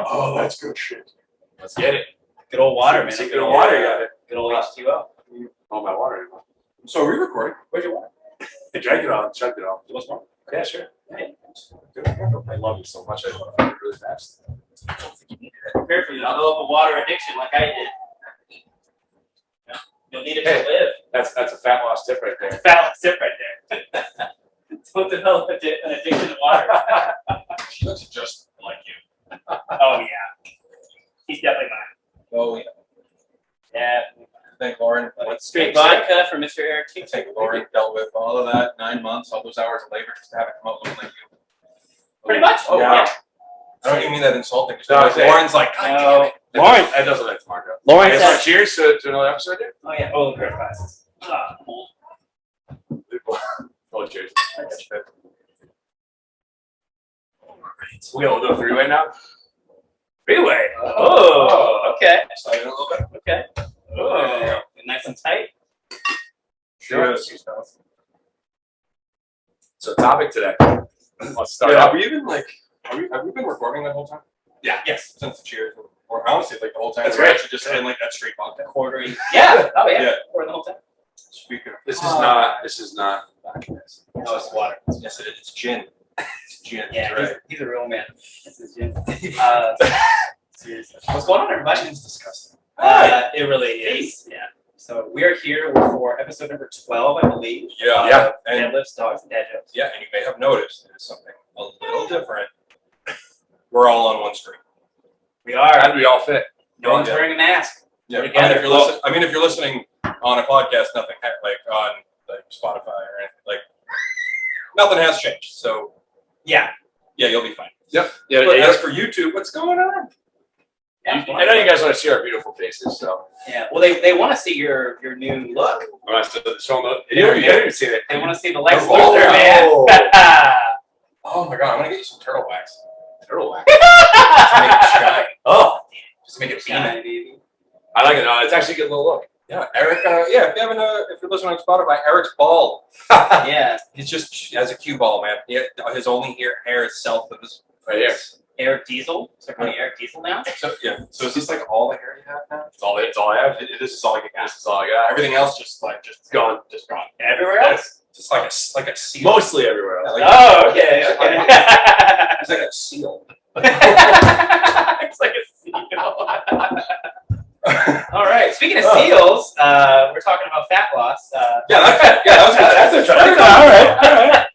Oh, that's good shit. Let's get it. Good old water, man. Good old water, you got it. Good old H2O. Oh, my water anymore. So are we recording? Where's your water? I drank it all, chugged it all. You want more? Yeah, sure. Hey. Dude, I love you so much. I love it really fast. I don't think you need it. Prepare for you. I'll develop a water addiction like I did. Yeah. You'll need it to live. That's a fat loss tip right there. Fat tip right there. Don't develop an addiction to water. She looks just like you. Oh, yeah. He's definitely mine. Oh, yeah. Yeah. I think Lauren, Straight vodka for Mr. Eric. I think Lauren dealt with all of that, 9 months, all those hours of labor just to have it come out looking like you. Pretty much. Oh, yeah. I don't even mean that insulting. Just No, because Lauren's like, God damn it. Lauren, that doesn't like Marco. Lauren Guess what? said, Cheers to another episode, dude. oh, yeah. Oh, the great glasses. Oh, cheers. We'll do a three-way now. Three-way. Oh, okay. Slide it a little bit. Okay. Oh, nice and tight. Cheers. So, topic today. Let's start Have out. we even have we been recording that whole time? Yeah. Yes. Since the cheers. Or honestly, like the whole time. That's we're right. actually just saying like that straight vodka. Quartering. Yeah. Oh, yeah. Yeah. Pour the whole time. Speaking of. This is not. No, it's water. Yes, it is. It's gin. It's gin. Yeah, That's right. he's a real man. This is Jim. Seriously. What's going on, everybody? Gin's disgusting. It really is. Yeah. So we are here for episode number 12, I believe. Yeah. Yeah. And Deadlifts, dogs, and dad jokes. yeah, and you may have noticed there's something a little different. We're all on one screen. We are. How do we all fit? No one's Yeah. wearing a mask. Yeah. We're I mean, together. if you're listening on a podcast, nothing like on like Spotify or anything like nothing has changed. So Yeah. yeah, you'll be fine. Yep. Yeah. But yeah, as for YouTube, what's going on? Yeah. I know you guys want to see our beautiful faces, so Yeah. Well, they want to see your new look. I'm not showing them. You haven't even seen it. They want to see the Lex Oh. Luthor, man. Oh my god, I'm gonna get you some turtle wax. Turtle wax. Just to make it shine. Oh. Just to make it Shine, shine. baby. I like it. It's actually a good little look. Yeah, Eric. Yeah, if you're listening on Spotify, Eric's bald. Yeah. He's just has a cue ball, man. His only hair is south of his Right here. Eric Diesel. So calling you Eric Diesel now? So yeah. So is this like all the hair you have now? It's all I have. This is all you got. This is all I got. Everything else just Gone. just gone. Everywhere else? Just like a seal. Mostly everywhere else. Yeah, Oh, okay. Okay. It's like a seal. It's like a seal. All right. Speaking of seals, we're talking about fat loss. That was good. All right.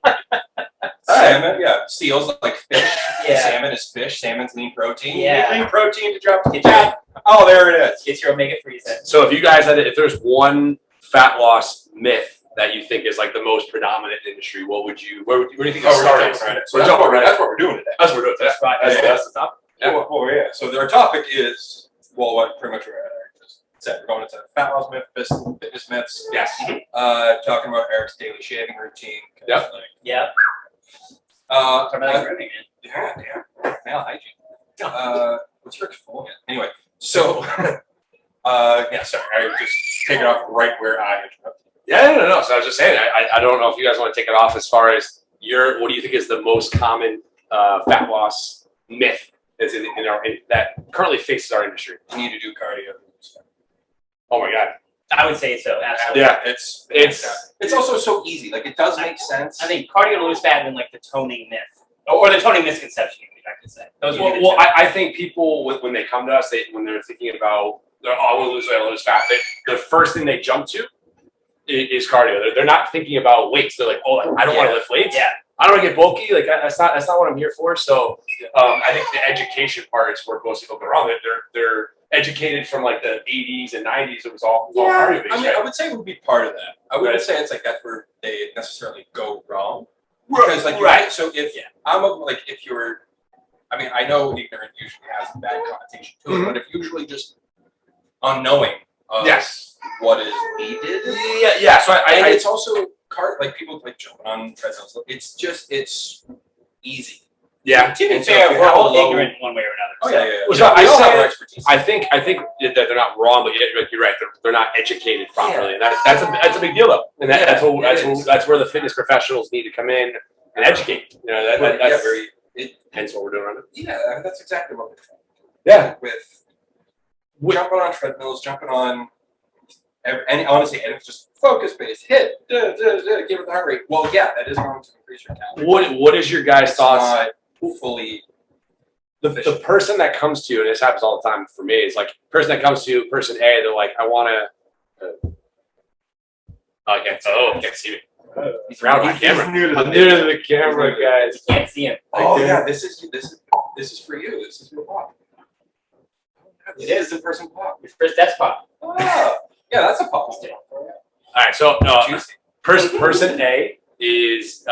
Salmon, yeah. Seals like fish. Yeah. Salmon is fish. Salmon's lean protein. Yeah. Lean protein to drop the Get fat. Oh, there it is. Get your omega-3s in. So if you guys if there's one fat loss myth that you think is like the most predominant industry, where do you think it's starting? So that's what we're doing today. That's what we're doing today. That's right. That's the topic. Yeah. Well, yeah. So our topic is what pretty much Eric just said. We're going into fat loss myth, fitness myths. Yes. Talking about Eric's daily shaving routine. Yep. Yeah. Talking about Uh, grooming, man. yeah. Nail hygiene. What's Eric's full again? Anyway, so yeah. Sorry, I just take it off right where I interrupted. Yeah, no. So I was just saying, I don't know if you guys want to take it off as far as what do you think is the most common fat loss myth that's that currently faces our industry? You need to do cardio. Oh my God. I would say so, absolutely. Yeah, it's also so easy. Like it does make sense. I think cardio to lose fat and like the toning myth. Or the toning misconception, if I could say. Those would be the two. I think people, when they come to us, when they're thinking about, I want to lose weight, I want to lose fat, the first thing they jump to is cardio. They're not thinking about weights. They're like, oh, I don't want to lift weights. Yeah. I don't want to get bulky. Like that's not what I'm here for. So I think the education part is where most people go wrong. They're educated from like the 80s and 90s. It was all cardio based. I mean, I would say it would be part of that. I wouldn't say it's like that's where they necessarily go wrong. Because so if you're, I mean, I know ignorant usually has a bad connotation to it, but if usually just unknowing of what is needed. Yeah. So and it's also like people like jumping on treadmills. It's easy. Yeah. To be And so fair, if you we're have all a low- ignorant one way or another. Oh yeah. Well, so We all have say- our expertise. I think that they're not wrong, but you're right. They're not educated properly, and that's a big deal though. And that's where the fitness professionals need to come in and educate. You know, that's hence what we're doing. Yeah, that's exactly what we're trying to do. with jumping on treadmills, jumping on, and honestly, and it's just focus based, hit, give it the heart rate. Well, yeah, that is going to increase your calories. What is your guys' thoughts? Not fully. The person that comes to you, and this happens all the time for me, is like person that comes to you, person A, they're like, I want to. I can't see me. He's around my camera. I'm new to the camera, guys. You can't see him. Oh yeah, this is for you. This is your pop. It is in person pop. Your first desk pop. Oh, yeah, that's a pop. All right, so person A is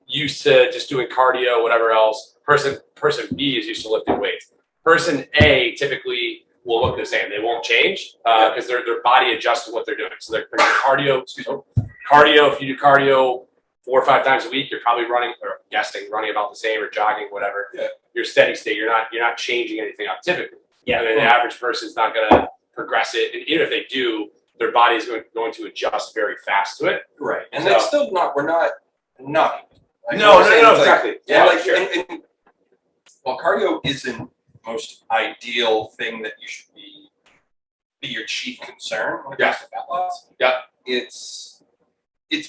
used to just doing cardio, whatever else. Person B is used to lifting weights. Person A typically will look the same. They won't change because their body adjusts to what they're doing. So they're cardio. Cardio. If you do cardio 4 or 5 times a week, you're probably running about the same or jogging, whatever. Yeah. You're steady state. You're not changing anything up typically. Yeah. And the average person's not going to progress it, and even if they do, their body is going to adjust very fast to it. Right. And it's still not. We're not knocking. Like, no, exactly. Like, yeah, like sure. and while cardio isn't the most ideal thing that you should be your chief concern when it comes to fat loss. Yeah. It's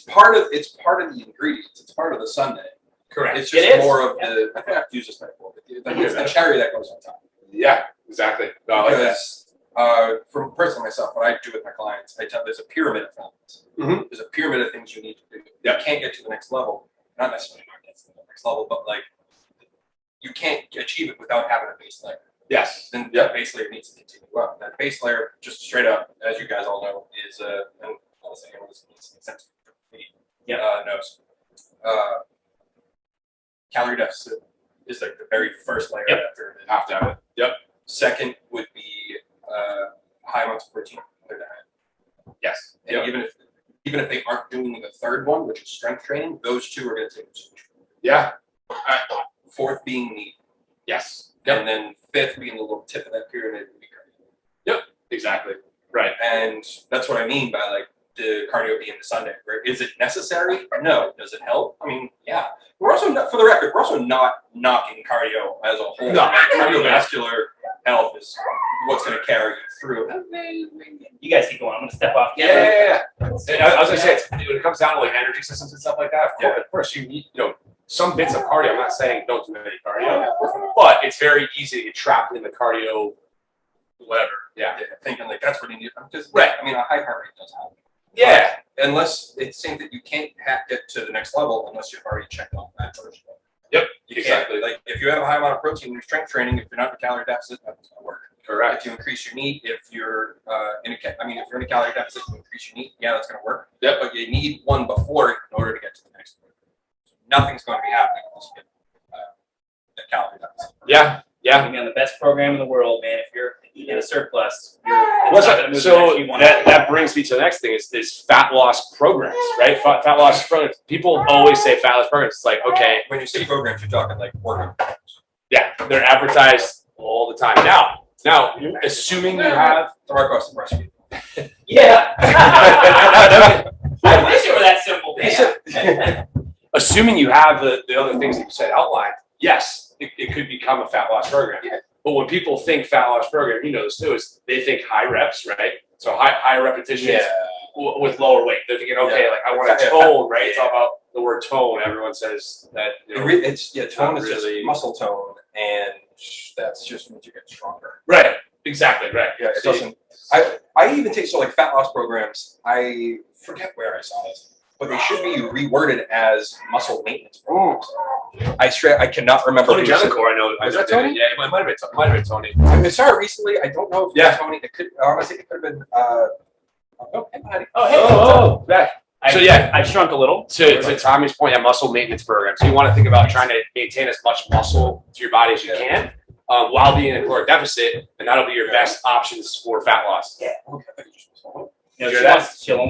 part of the ingredients. It's part of the sundae. Correct. It's just more of the. I think I've used this metaphor. It's the cherry that goes on top. Yeah, exactly. No, because from personally myself, what I do with my clients, I tell there's a pyramid of things. Mm-hmm. There's a pyramid of things you need to do. Yeah. You can't get to the next level. Not necessarily not get to the next level, but like you can't achieve it without having a base layer. Yes. Then that base layer needs to continue up. That base layer, just straight up, as you guys all know, is and I'll say it makes sense for me. Yeah. Knows. Calorie deficit is like the very first layer after it. Have to have it. Yep. Second would be high amounts of protein in their diet. Yes. And even if they aren't doing the third one, which is strength training, those two are going to take a switch. Yeah. Fourth being meat. Yes. Yep. And then fifth being the little tip of that pyramid would be cardio. Yep. Exactly. Right. And that's what I mean by like the cardio being the Sunday. Right? Is it necessary? No. Does it help? I mean, yeah. We're also not, for the record, we're also not knocking cardio as a whole. No. Cardiovascular health is what's going to carry you through. You guys keep going. I'm going to step off. Yeah. I was going to say, when it comes down to like energy systems and stuff like that, of course you need, some bits of cardio. I'm not saying don't do any cardio, but it's very easy to get trapped in the cardio, whatever. Yeah. Thinking like that's what you need. Because, right. I mean, a high heart rate does help. Yeah. Unless it's saying that you can't get to the next level unless you've already checked off that first level. Yep. Exactly. Like if you have a high amount of protein in your strength training, if you're not in a calorie deficit, that's going to work. Correct. If you increase your NEAT, if you're if you're in a calorie deficit, you increase your NEAT, that's going to work. Yep. But you need one before in order to get to the next one. Nothing's going to be happening unless you get a calorie deficit. Yeah. You're on the best program in the world, man. If you're in a surplus, so that brings me to the next thing is fat loss programs, right? Fat loss programs. People always say fat loss programs. It's like, okay. When you say programs, you're talking like workout programs. Yeah, they're advertised all the time. Now, assuming you have right across the breastfeed. Yeah. I wish it were that simple. Assuming you have the other things that you said outlined, yes, it could become a fat loss program. Yeah. But when people think fat loss program, this too, is they think high reps, right? So high repetitions with lower weight. They're thinking, okay, like I want to tone, right? It's all about the word tone. Everyone says that. Tone is just muscle tone, and that's just means you get stronger. Right. Exactly. Right. Yeah. It doesn't. I even take like fat loss programs. I forget where I saw this, but they should be reworded as muscle maintenance programs. I cannot remember. Tony Jellicoe, I know. Is that Tony? Yeah, it might have been Tony. I saw it recently. I don't know if it was Tony. It could honestly it could have been. Back. I shrunk a little. To Tommy's point, muscle maintenance program. So you want to think about trying to maintain as much muscle to your body as you can, while being in a caloric deficit, and that'll be your best options for fat loss. Yeah. Okay.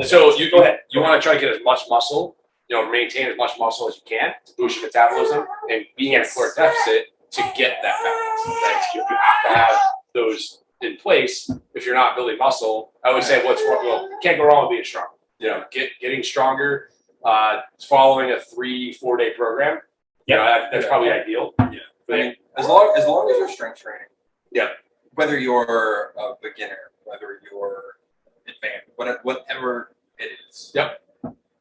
So you go ahead. You want to try to get as much muscle, maintain as much muscle as you can to boost your metabolism, and being in a caloric deficit to get that fat loss. Right? So you have to have those in place. If you're not building muscle, I would say what's wrong. Well, you can't go wrong with being strong. Getting stronger, following a 3-4 day program. That's probably ideal. Yeah. I mean, as long as you're strength training Yeah. Whether you're a beginner, whether you're advanced, whatever it is. Yep.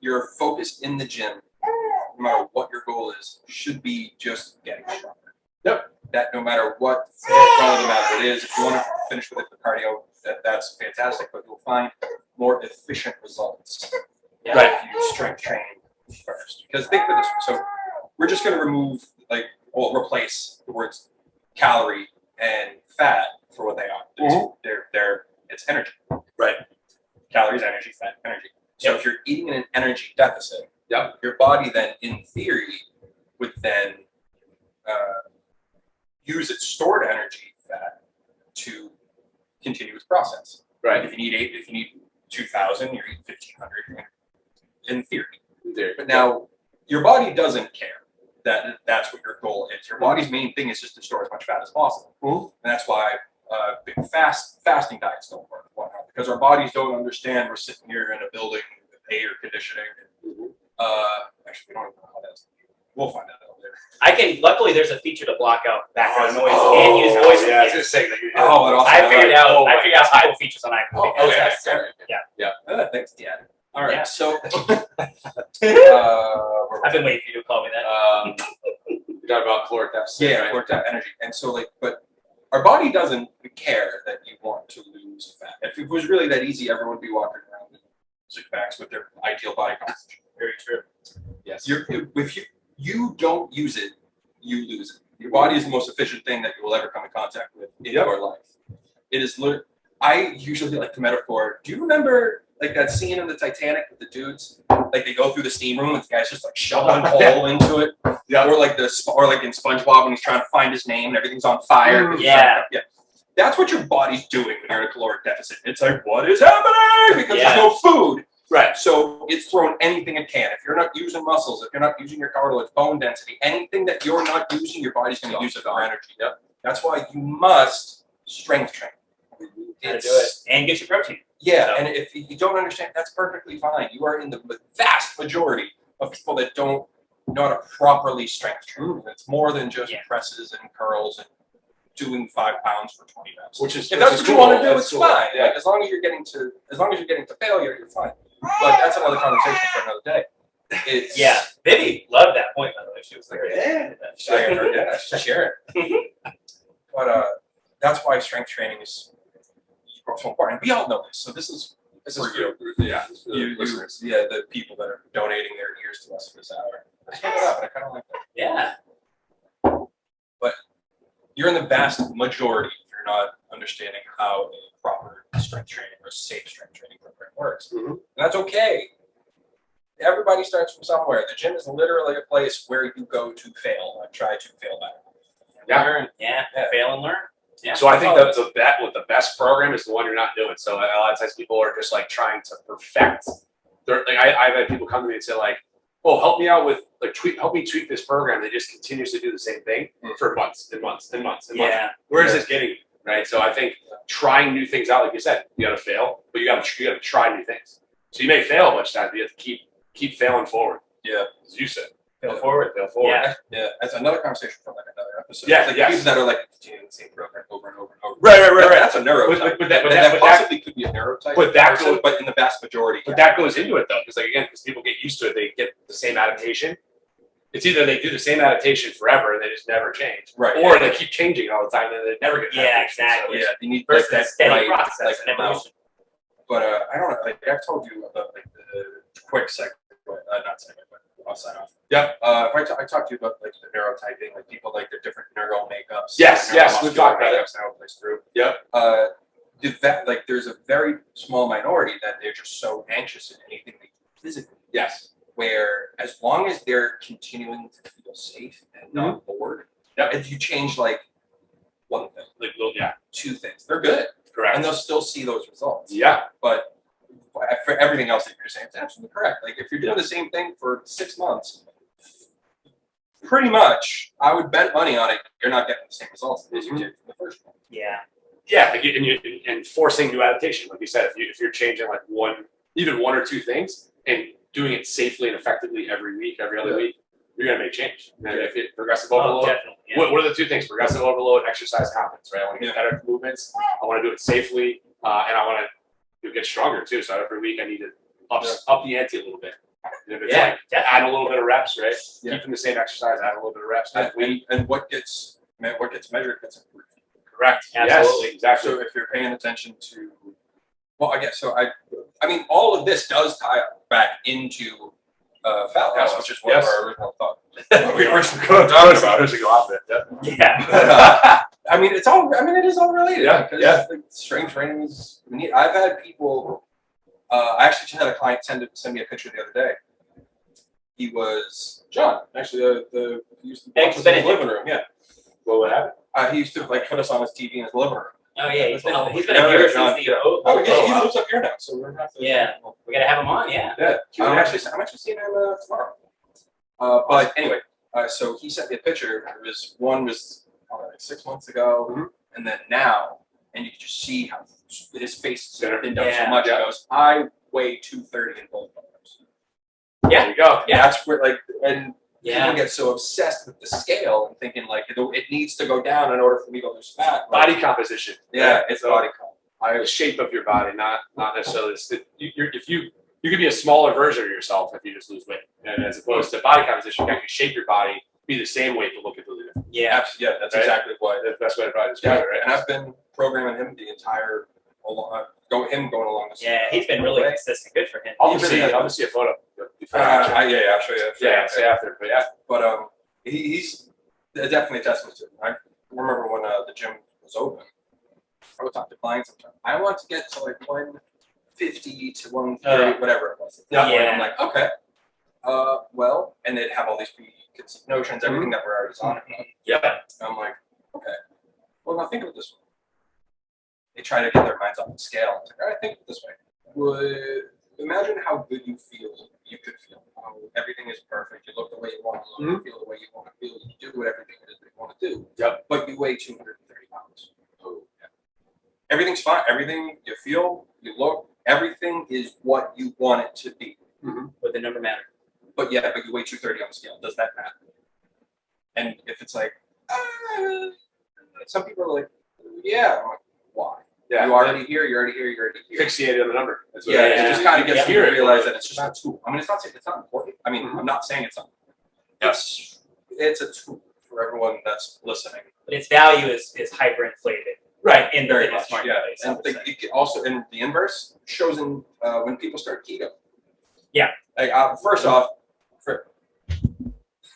Your focus in the gym, no matter what your goal is, should be just getting stronger. Yep. That no matter what quality matter it is, if you want to finish with the cardio, that's fantastic, but you'll find more efficient results if you strength train first. Because think of this, so we're just going to replace the words calorie and fat for what they are. It's energy. Right. Calories, energy, fat, energy. So if you're eating in an energy deficit, your body then, in theory, would then use its stored energy, fat, to continue its process. Right. If you need 2,000, you're eating 1,500. In theory. But now your body doesn't care that that's what your goal is. Your body's main thing is just to store as much fat as possible, and that's why big fasting diets don't work. Because our bodies don't understand we're sitting here in a building with air conditioning. Actually, we don't even know how that's. We'll find out later. Luckily, there's a feature to block out background noise and use voice. Yeah, I was just saying that. I figured out some cool features on iPhone. Yeah. Thanks, Dad. All right. Yeah. So. I've been waiting for you to call me that. You're talking about caloric deficit. Yeah, right? caloric energy, and so but our body doesn't care that you want to lose fat. If it was really that easy, everyone would be walking around in six packs with their ideal body composition. Very true. Yes. If you don't use it, you lose it. Your body is the most efficient thing that you will ever come in contact with in your life. It is literally. I usually like the metaphor. Do you remember like that scene in the Titanic with the dudes? Like they go through the steam room and the guy's just like shoveling coal into it. Yeah. Or like in SpongeBob when he's trying to find his name and everything's on fire. Yeah. That's what your body's doing when you're in a caloric deficit. It's like, what is happening? Because there's no food. Right. So it's throwing anything it can. If you're not using muscles, if you're not using your cartilage, bone density, anything that you're not using, your body's going to use it for energy. Yep. That's why you must strength train. Gotta do it. And get your protein. Yeah, and if you don't understand, that's perfectly fine. You are in the vast majority of people that don't know how to properly strength train. It's more than just presses and curls and doing 5 pounds for 20 reps. If that's what you want to do, it's fine. Yeah. Like, as long as you're getting to failure, you're fine. But that's another conversation for another day. Vivi loved that point, by the way. She was like, share it. But that's why strength training is so important. We all know this. So this is for you. Yeah. The people that are donating their ears to us for this hour. I kind of like that. Yeah. But you're in the vast majority if you're not understanding how a proper strength training or safe strength training program works. And that's okay. Everybody starts from somewhere. The gym is literally a place where you go to fail and try to fail better. Fail and learn. Yeah. So I think that the best program is the one you're not doing. So a lot of times people are just like trying to perfect. I've had people come to me and say like, "Oh, help me out with help me tweak this program." They just continuously do the same thing for months and months and months and months. Where is this getting you? Right. So I think trying new things out, like you said, you got to fail, but you got to try new things. So you may fail a bunch of times, but you have to keep failing forward. Yeah, as you said. Fail forward. Yeah, that's another conversation for like another episode. Yeah, like people that are like continuing the same program over and over and over. Right. That's a neurotype. But that possibly could be a neurotype. But in the vast majority. But that goes into it though, because because people get used to it, they get the same adaptation. It's either they do the same adaptation forever and they just never change, or they keep changing all the time and they never get. Yeah, exactly. So you need that steady process and evolution. But I don't know. Like I've told you about like the quick segue, not segue, but I'll sign off. Yeah. I talked to you about like the neurotyping, like people like their different neural makeups. Yes, we've talked about makeups now plays through. Yep. There's a very small minority that they're just so anxious in anything they do physically. Yes. Where as long as they're continuing to feel safe and not bored, if you change like one thing, two things, they're good. Correct. And they'll still see those results. Yeah. But for everything else that you're saying, it's absolutely correct. Like if you're doing the same thing for 6 months, pretty much, I would bet money on it. You're not getting the same results as you did from the first one. Yeah. Yeah, and forcing new adaptation, like you said, if you're changing like one or two things and doing it safely and effectively every week, every other week, you're gonna make change. And if it progressive Oh, overload, definitely. Yeah. what are the two things? Progressive overload, exercise confidence, right? I want to get better at movements. I want to do it safely, and I want to get stronger too. So every week I need to up the ante a little bit. And if it's like add a little bit of reps, right? Keeping the same exercise, add a little bit of reps. And what gets measured gets improved. Correct. Absolutely. Yes, exactly. So if you're paying attention to, well, I guess so. I mean, all of this does tie back into fat loss, which is one of our original thoughts. We were talking about it. Go off it. Yeah. I mean, it's all. I mean, it is all related. Yeah, because yeah. like, strength training is neat. I've had people. I actually just had a client send me a picture the other day. He was John, actually. He used to watch us in his living room. Yeah. What would happen? He used to like put us on his TV in his living room. Oh yeah, he's been Yeah, here John, since the. Oh, yeah, he lives up here now, so we're gonna have to. Yeah. We gotta have him on. Yeah. Yeah. I'm actually seeing him tomorrow. But anyway, so he sent me a picture. One was like 6 months ago, and then now, and you can just see how his face has been done so much. He goes, I weigh 230 in both arms. Yeah. There you go. Yeah, that's where like and. Yeah. People get so obsessed with the scale and thinking like it needs to go down in order for me to lose fat. Body composition. Yeah, it's body comp. The shape of your body, not necessarily. If you could be a smaller version of yourself if you just lose weight, and as opposed to body composition, you can actually shape your body, be the same weight, but look completely different. Yeah. Yeah, that's exactly what. That's the best way to probably describe it, right? And I've been programming him the entire going along this. Yeah, he's been really consistent. Good for him. I'll just see a photo. I'll show you. Say after, but yeah. But he's definitely a testament to it. I remember when the gym was open, I would talk to clients sometimes. I want to get to like 150 to 130, whatever it was. Yeah. I'm like, okay. Well, and they'd have all these preconceived notions, everything that we're already talking about. Yeah. I'm like, okay. Well, now think of it this way. They try to get their minds off the scale. It's like, all right, think of it this way. Imagine how good you could feel. Everything is perfect. You look the way you want to look. You feel the way you want to feel. You do everything it is that you want to do. Yep. But you weigh 230 pounds. Oh, yeah. Everything's fine. Everything you feel, you look, everything is what you want it to be. Would the number matter? But yeah, but you weigh 230 on the scale. Does that matter? And if it's like, some people are like, yeah. I'm like, why? Yeah. You're already here. Fixated on the number. It just kind of gets you to realize that it's just a tool. I mean, it's not important. I mean, I'm not saying it's not. It's a tool for everyone that's listening. But its value is hyperinflated. Right. In the Very fitness much. marketplace. And it also in the inverse shows in when people start keto. Yeah. Like first off,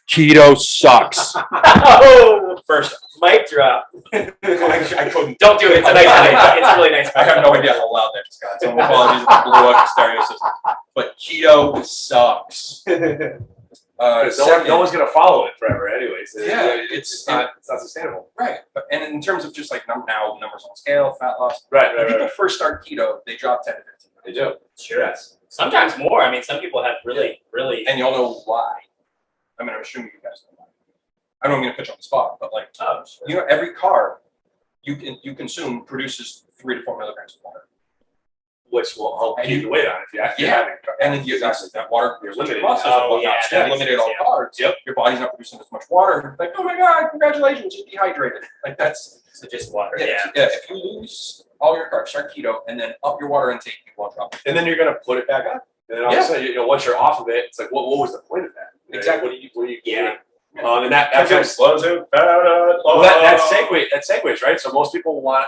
Keto sucks. Oh, first mic drop. I couldn't. Don't do it. It's a nice mic. It's a really nice mic. I have no idea how loud that just got. So apologies if it blew up the stereo system. But keto sucks. No one's gonna follow it forever, anyways. It's not sustainable. Right. But and in terms of just like now numbers on scale, fat loss. Right. When people first start keto, they drop 10 to 15. They do. Sure. Yes. Sometimes more. I mean, some people have really. And you'll know why. I mean, I'm assuming you guys know why. I don't mean to pitch on the spot, but like, you know, every carb you consume produces 3 to 4 milligrams of water, which will help keep the weight on if you actually and then you that water you're limited. limited all carbs. Yep. Your body's not producing as much water. Like, oh my god, congratulations, you're dehydrated. Like that's just water. If you lose all your carbs, start keto, and then up your water intake, you won't drop it. And then you're gonna put it back up. And then all of a sudden, once you're off of it, it's like, what was the point of that? Exactly. What are you getting? And that slows it. Well, that segues, right? So most people want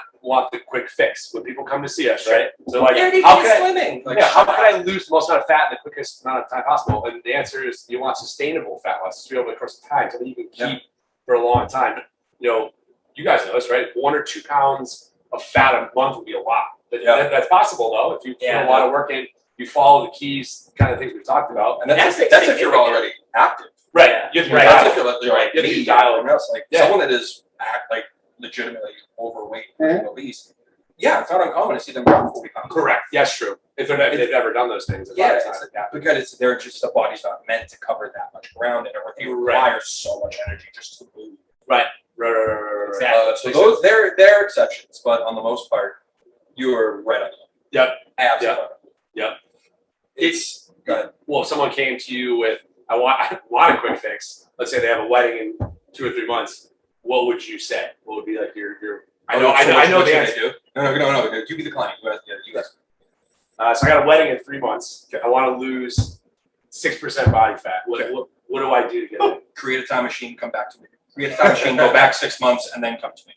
the quick fix when people come to see us, right? So like, how can I lose the most amount of fat in the quickest amount of time possible? And the answer is you want sustainable fat loss over the course of time, so that you can keep for a long time. You know, you guys know this, right? 1 or 2 pounds of fat a month would be a lot. That's possible though if you put a lot of work in. You follow the keys, kind of things we've talked about, and that's if you're already active. Right. You have to be dialed. Like someone that is like legitimately overweight and obese. Yeah, it's not uncommon to see them drop 40 pounds. Correct. Yes, true. If they've ever done those things. Because they're just the body's not meant to cover that much ground, and it requires so much energy just to move. Right. Exactly. So those they're exceptions, but on the most part, you are right on. Yep. Absolutely. Yep. It's good. Well, if someone came to you with, I want a quick fix. Let's say they have a wedding in 2 or 3 months. What would you say? What would be like your? I know the answer. Do. No. You be the client. You guys. So I got a wedding in 3 months. I want to lose 6% body fat. What do I do to get it? Create a time machine. Come back to me. Create a time machine. Go back 6 months and then come to me.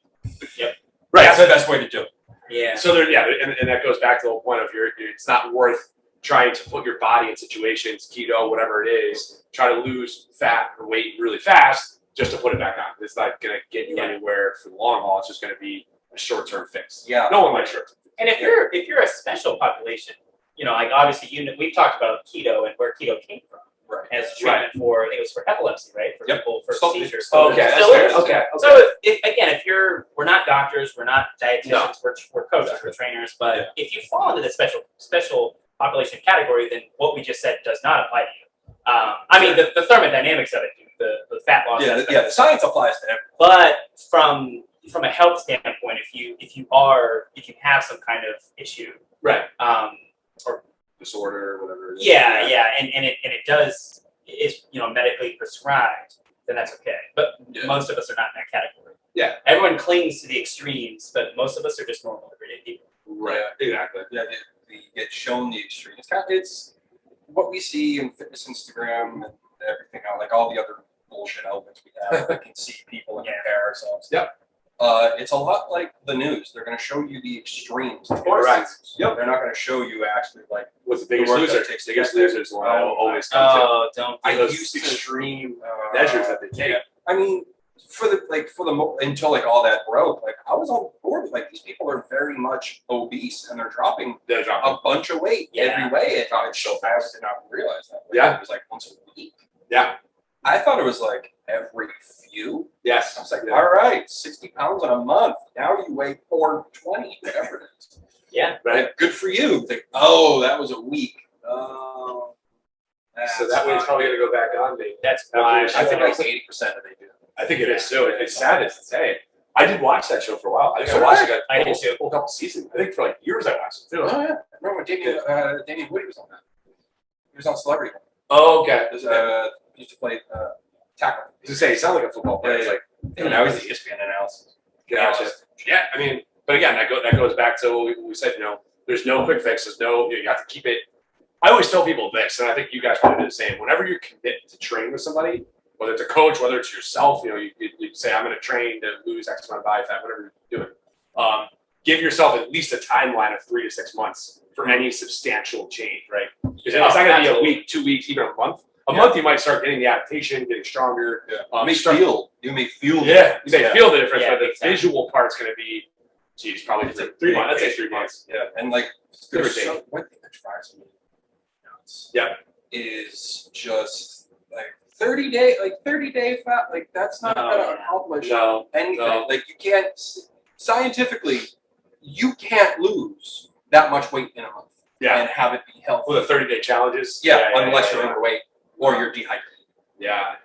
Yep. Right. That's the best way to do it. Yeah. So there, and that goes back to the whole point of it's not worth trying to put your body in situations, keto, whatever it is, try to lose fat or weight really fast just to put it back on. It's not going to get you anywhere for the long haul. It's just going to be a short-term fix. Yeah. No one likes short-term. And if you're a special population, like obviously we've talked about keto and where keto came from. Right. As treatment for, I think it was for epilepsy, right? For people for seizures. Okay, Still is. Okay. So we're not doctors, we're not dietitians, we're coaches, we're trainers, but if you fall into the special population category, then what we just said does not apply to you. I mean, the thermodynamics of it, the fat loss. The science applies to everyone. But from a health standpoint, if you have some kind of issue, Right. or disorder, whatever it is. and it is medically prescribed, then that's okay. But most of us are not in that category. Yeah. Everyone clings to the extremes, but most of us are just normal everyday people. Right. Exactly. Yeah, they get shown the extreme. It's what we see in fitness Instagram and everything else, like all the other bullshit elements we have. We can see people and compare ourselves. Yep. It's a lot like the news. They're going to show you the extremes. Of course. Right. Yep. They're not going to show you actually like what's the biggest loser. The biggest losers one I always come to. Don't. I use extreme measures that they take. Yeah. I mean, until like all that broke, like I was on board with like these people are very much obese and they're dropping a bunch of weight every way. I did not realize that. It was like once a week. Yeah. I thought it was like every few. Yes. I was like, all right, 60 pounds in a month. Now you weigh 420, whatever it is. Yeah. Right. Good for you. Think, that was a week. Oh. So that way it's probably going to go back on me. That's why I think like 80% of they do. I think it is too. It's sad to say. I did watch that show for a while. I think I watched it a couple seasons. I think for like years I watched it too. Oh yeah. Remember when Damien Woody was on that? He was on Celebrity. Oh, okay. He used to play tackle. To say, he sounded like a football player. It's like, now he's the ESPN analysis. Gotcha. Yeah, I mean, but again, that goes back to what we said. There's no quick fix. There's no. You have to keep it. I always tell people this, and I think you guys probably do the same. Whenever you commit to train with somebody, whether it's a coach, whether it's yourself, you say, I'm going to train to lose X amount of body fat, whatever you're doing. Give yourself at least a timeline of 3 to 6 months for any substantial change, right? Because it's not going to be a week, 2 weeks, even a month. A month, you might start getting the adaptation, getting stronger. Yeah. You may feel. You may feel the difference, but the visual part's going to be, probably 3 months. Let's say 3 months. Yeah, and like, one thing that drives me nuts. Yeah, is just like 30 day fat. Like that's not going to accomplish anything. No. Like you can't scientifically, you can't lose that much weight in a month. Yeah, and have it be healthy. Well, the 30-day challenges. Unless you're overweight or you're dehydrated. Yeah, I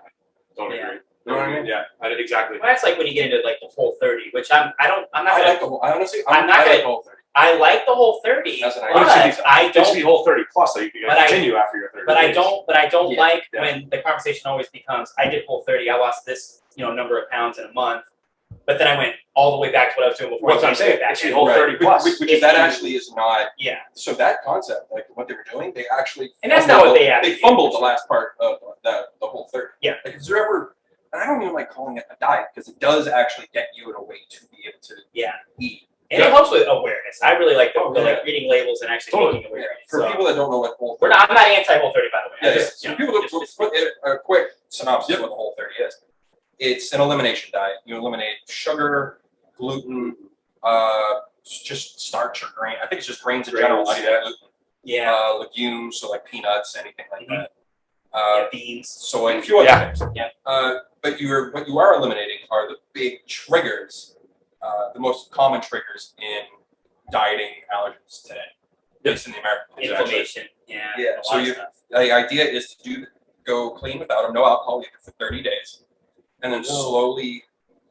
don't agree. You know what I mean? Yeah, exactly. Well, that's like when you get into like the whole 30, which I'm not like the whole 30. I like the whole 30, That's an but I It should don't. be whole 30 plus, so you can continue after your 30. But I don't like when the conversation always becomes, I did whole 30, I lost this number of pounds in a month, but then I went all the way back to what I was doing before. What's I'm saying? Actually, whole 30 plus. Which that actually is not. Yeah. So that concept, like what they were doing, they actually. And that's not what they had. They fumbled the last part of the whole 30. Yeah. Like, is there ever? And I don't even like calling it a diet because it does actually get you in a way to be able to eat. And it helps with awareness. I really like like reading labels and actually making aware. For people that don't know what whole 30 I'm not anti-whole 30, by the way. So people put a quick synopsis of what the whole 30 is. It's an elimination diet. You eliminate sugar, gluten, just starch or grain. I think it's just grains in general. Not even gluten. Yeah. Legumes, so like peanuts, anything like that. Beans. Soy, a few other things. Yeah. But what you are eliminating are the big triggers. The most common triggers in dieting allergens today, at least in the American population. Inflammation, So the idea is to go clean without them, no alcohol, for 30 days, and then slowly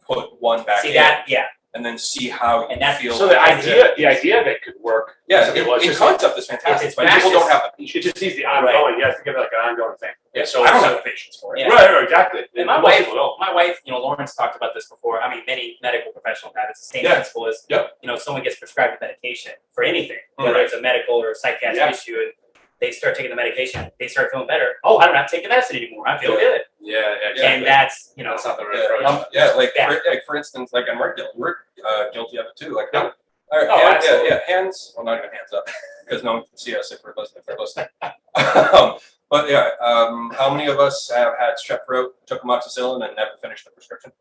put one back in. See that? Yeah. and then see how And you that's- feel. So the idea of it could work. Yeah, It was in just concept, it's fantastic. it's But people don't have the it patience. just needs the ongoing. You have to give it like an ongoing thing. Yeah, So I don't have the patience for it. Yeah. Right, exactly. And my Most wife, people don't. Lawrence talked about this before. I mean, many medical professionals have it. It's the same Yeah. principle as, Yep. Someone gets prescribed a medication for anything, whether it's a medical or a psychiatric Yeah. issue, and they start taking the medication, they start feeling better. Oh, I'm not taking medicine anymore. I feel good. Yeah, And that's, that's not the right Yeah, approach. for instance, like, and we're guilty of it too. Like, Yeah. all right, Oh, hands, absolutely. hands. Well, not even hands up, because no one can see us if they're listening. But yeah, how many of us have had strep throat, took amoxicillin, and never finished the prescription?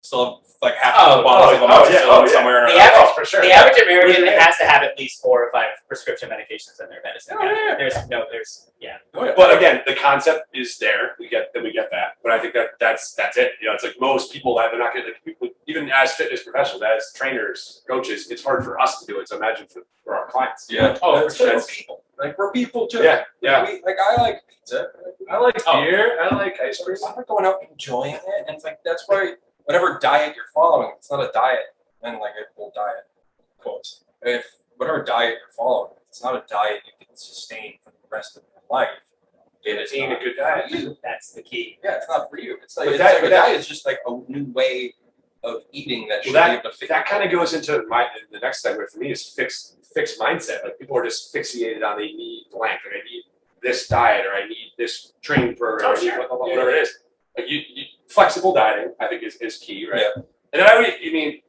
Still have like half the bottles of amoxicillin somewhere in The our average- for sure. the average American Yeah. has to have at least 4 or 5 prescription medications in their medicine. Oh, yeah. Oh, yeah. But again, the concept is there. We get that. But I think that's it. It's like most people they're not going to, even as fitness professionals, as trainers, coaches, it's hard for us to do it. So imagine for our clients. Yeah. Oh, That's for sure. we're people. Like, we're people too. Yeah. Yeah. I like pizza. I like Oh. beer. I like ice cream. I like going out and enjoying it, and it's like that's why whatever diet you're following, it's not a diet, and like a full diet quotes. If whatever diet you're following, it's not a diet you can sustain for the rest of your life. It is Eating not a good for diet. you. That's the key. Yeah, it's not for you. It's like, But it's that- like but a that- diet is just like a new way of eating that should Well, be able to fit. That kind of goes into the next segment for me is fixed mindset. Like people are just fixated on they need blank, like I need this diet or I need this training program, or I need whatever it is. Like you flexible dieting, I think is key, right? Yeah. And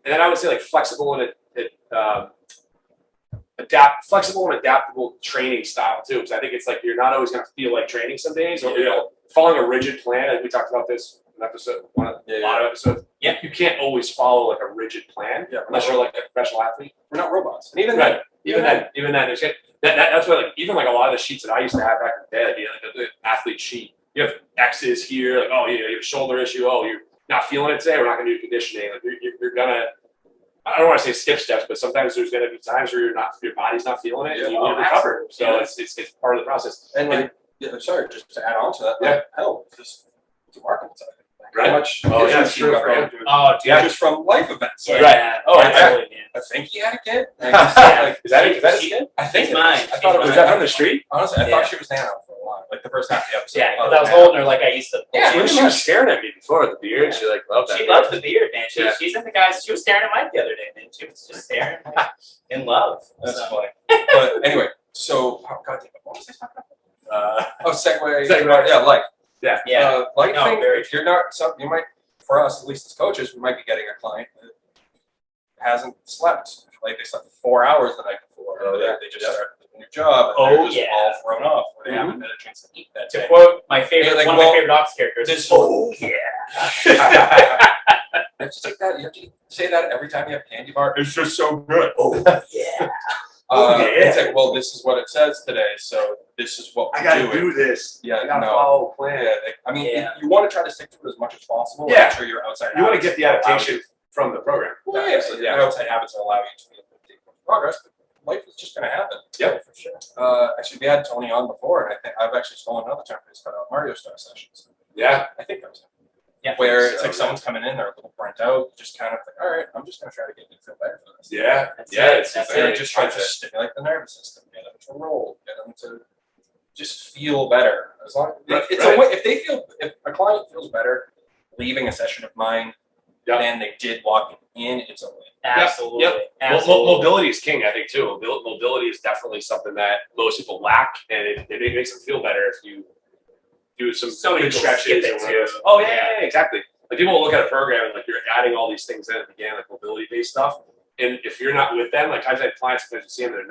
then I would say like flexible and flexible and adaptable training style too, because I think it's like you're not always going to feel like training some days, or following a rigid plan. Like we talked about this in episode a lot of episodes. Yeah. You can't always follow like a rigid plan unless you're like a professional athlete. We're not robots, and even Right. then, Even then, there's that's why like even like a lot of the sheets that I used to have back in the day, like the athlete sheet, you have X's here, like you have a shoulder issue, you're not feeling it today, we're not going to do conditioning. Like you're gonna, I don't want to say skip steps, but sometimes there's going to be times where your body's not feeling it, and you need to recover. So it's part of the process. and like, sorry, just to add on to that, Yeah. hell, just to market side. Right. How much Oh, yeah, issues that's he true got for going him. through Oh, dude. just from life events. Yeah. Like, Right. Oh, Yeah. absolutely, man. I think he had a kid. Yeah. Is that his kid? I think She's it is. mine. I thought it was Was that from the street? Honestly, I Yeah. thought she was Hannah for a while, like the first half of the episode. Yeah, Oh, because I was Hannah. holding her like I used to. Yeah, She was staring at me before the beard. She like loved that. She loves the beard, man. Yeah. She's in the guys. She was staring at Mike the other day, man. She was just staring like, in love. That's So, funny. But anyway, so God damn it, what was I talking about? Segue. Segue. Yeah, life. yeah. Life No, thing. very If you're not, you might, for us at least as coaches, we might be getting a client that hasn't slept. Like they slept 4 hours the night before. Oh, Or yeah. they just started a new job. And Oh, they're just yeah. all thrown off. Or they Mhm. haven't had a chance to eat that To day. quote my favorite, Yeah, like, one of well, my favorite Ox characters. this- Oh yeah. It's just like that. You have to say that every time you have candy bar. It's just so good. Oh yeah. It's like, well, this is what it says today, so this is what we're doing. this. Yeah, I gotta no. follow a plan. Yeah, I mean, Yeah. you want to try to stick to it as much as possible. Yeah. Make sure your outside You want to habits get the allow adaptation you- from the program. Well, yeah, so your outside habits will allow you to be able to make progress. But life is just going to happen. Yeah, for sure. Actually, we had Tony on before, and I think I've actually stolen another term. It's called Mario Star sessions. Yeah. I think that was it. Yeah. Where it's So, like someone's coming in, they're a little burnt out, just kind of like, all right, I'm just going to try to get you to feel better for this. Yeah. That's Yeah. it. It's That's They're it. just trying to stimulate the nervous system, get them to roll, get them to just feel better. As long it's Right. a way, if a client feels better leaving a session of mine Yep. than they did walking in, it's a win. Absolutely. Yep. Absolutely. Mobility is king, I think, too. Mobility is definitely something that most people lack, and it makes them feel better if you do some So many good people skip stretches. it, and too. whatever. Oh, yeah, exactly. Like people will look at a program and like you're adding all these things in at the beginning, like mobility-based stuff, and if you're not with them, like I've had clients sometimes you see them,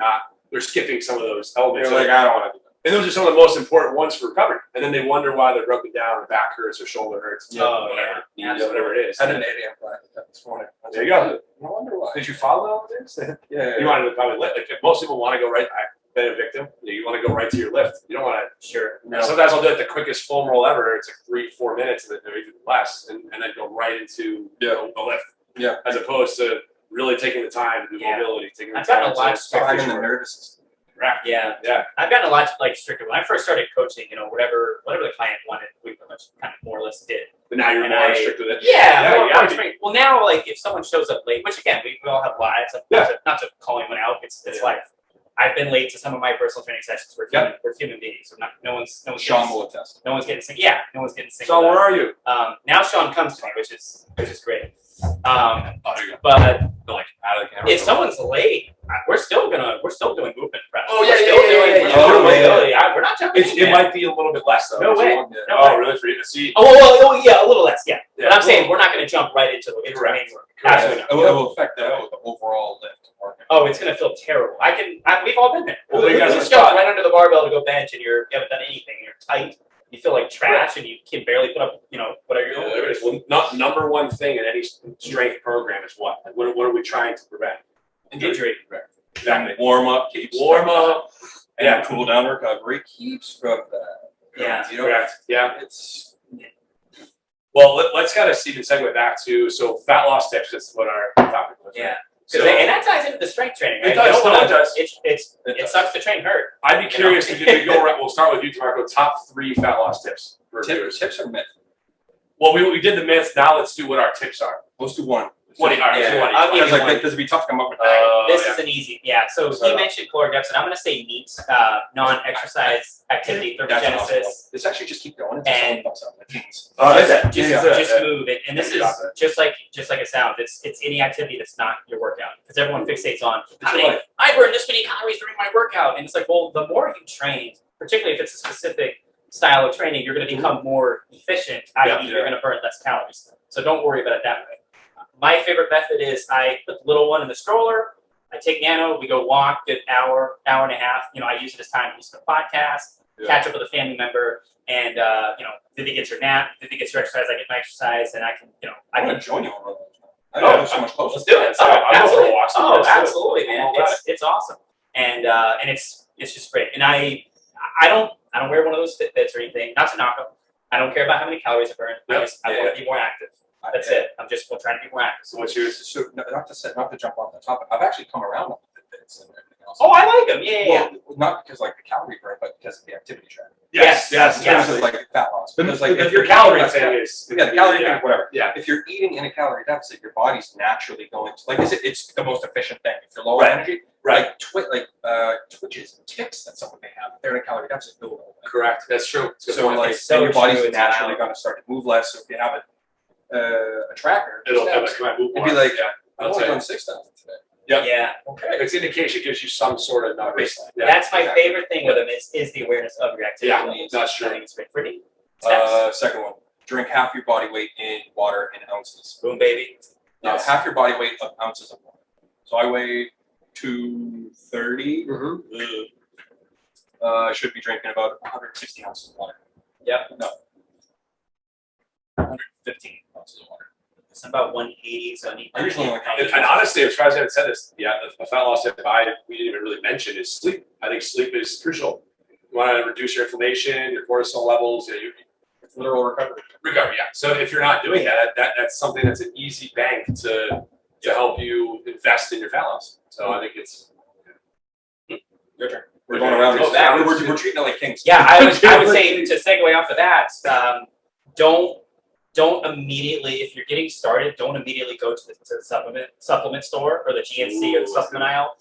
they're skipping some of those elements. They're like, I don't want to do that. And those are some of the most important ones for recovery. And then they wonder why they're broken down, or back hurts, or shoulder hurts, Oh, whatever, yeah. whatever it is. I had an 8 a.m. class this morning. There you go. No wonder why. Did you follow all this? Yeah. You wanted to probably lift. Like if most people want to go right. I've been a victim. You want to go right to your lift. You don't want to. Sure. No. Sometimes I'll do it the quickest foam roll ever. It's like 3-4 minutes, or even less, and then go right into the lift. Yeah. As opposed to really taking the time to do Yeah. mobility. Taking the I've gotten time a lot to of Finding fix the your- nervous system. Correct. Yeah. Yeah. I've gotten a lot like stricter. When I first started coaching, you know, whatever the client wanted, we pretty much kind of more or less did. But now you're And more I- strict with it. Yeah, you gotta be. more well, now, like, if someone shows up late, which again, we all have lives, not to call anyone out, it's life. I've been late to some of my personal training sessions. We're human beings. So no one's Sean will attest. No one's getting sick. Yeah, no one's getting sick. Sean, where are you? Now Sean comes to me, which is great. Oh, there you go. But Like out of the camera. if someone's late, we're still doing movement prep. Oh, yeah, we're yeah, still yeah, doing, yeah, we're yeah. still doing Oh, yeah, mobility. We're not jumping. It might be a little bit less though. No way. Yeah. No Oh, way. really? For you to see? Oh, yeah, a little less. Yeah. Yeah. But I'm saying we're not going to jump right into the main work. Absolutely not. It will affect the overall lift. Oh, it's gonna feel terrible. We've all been there. Well, you guys You are just jump spot. right under the barbell to go bench, and you haven't done anything. You're tight. You feel like trash, and you can barely put up, whatever you're Yeah, doing. there it is. Well, not number one thing in any strength program is what? Like, what are we trying to prevent? Injury. Exactly. Warm up keeps Warm up. and Yeah. cool down recovery keeps from that. Yeah. You know, Correct. Yeah. it's Well, let's kind of even segue back to fat loss tips. Is what our topic was. Yeah. So And that ties into the strength training, right? It does, You don't wanna- it does. It sucks to train hurt. I'd be curious if we go around. We'll start with you, Marco. Top 3 fat loss tips for viewers. tips are myth. Well, we did the myths. Now let's do what our tips are. Let's do one. What do you, all right, Yeah. so what do you- I'll give Because you like one. because it'd be tough to come up with that. This yeah. is an easy, So So- he mentioned caloric deficit. I'm going to say NEAT, non-exercise activity That's thermogenesis. awesome. Let's actually just keep going until And- someone pops up. Oh, is that? Just move it, and this Yeah, is just like it sounds. It's any activity that's not your workout, because everyone fixates on I burn this many calories during my workout, and it's like, well, the more you train, particularly if it's a specific style of training, you're going to become more efficient. i.e., you're going to burn less calories. So don't worry about it that way. My favorite method is I put the little one in the stroller. I take Nano. We go walk, good hour and a half. I use it as time to listen to a podcast, catch up with a family member, and Vivi gets her nap, Vivi gets her exercise, I get my exercise, and I can I want to join you on one of those. Oh, I'm so much closer. Let's do it. I'll go for a walk. Oh, Let's do it. absolutely, man. I'm all about It's awesome, and it's just great. And I don't wear one of those Fitbits or anything. Not to knock them. I don't care about how many calories I burn. I want to be more active. That's it. I'm just trying to be more active. So what's yours? So not to jump off the topic. I've actually come around on the Fitbits and everything else. Oh, I like them. Yeah. Well, not because like the calorie burn, but because of the activity track. Yes. In terms of like fat loss. Because like if your you're calorie that's- thing is the calorie thing, whatever. Yeah. If you're eating in a calorie deficit, your body's naturally going to it's the most efficient thing. If you're low Right. energy, Right. twitches and tics that someone may have, if they're in a calorie deficit, they'll go away. Correct. That's true. So like It's so your body's true, it's naturally wild. going to start to move less. So if you have a tracker, It'll steps, come out move it'd more. be like, yeah. I've only done 6,000 today. Yep. Yeah. Okay. It's indication. It gives you some sort of baseline. Yeah. That's my favorite thing with them is the awareness of your activity. Yeah, that's true. I think it's great. Brittany? Steps. Second one, drink half your body weight in water in ounces. Boom, baby. Yes. Half your body weight of ounces of water. So I weigh 230. I should be drinking about 160 ounces of water. Yep. No. 115 ounces of water. It's about 180, so I need. I usually only count And honestly, I'm surprised I haven't said this. Yeah, the fat loss tip we didn't even really mention is sleep. I think sleep is crucial. You want to reduce your inflammation, your cortisol levels, It's literal recovery. recovery. Yeah. So if you're not doing that's something that's an easy bank to help you invest in your fat loss. So I think it's Your turn. We're going around. Oh, that was- We're treating it like kings. Yeah, I would say to segue off of that, don't immediately, if you're getting started, don't immediately go to the supplement store or the GNC or the supplement aisle.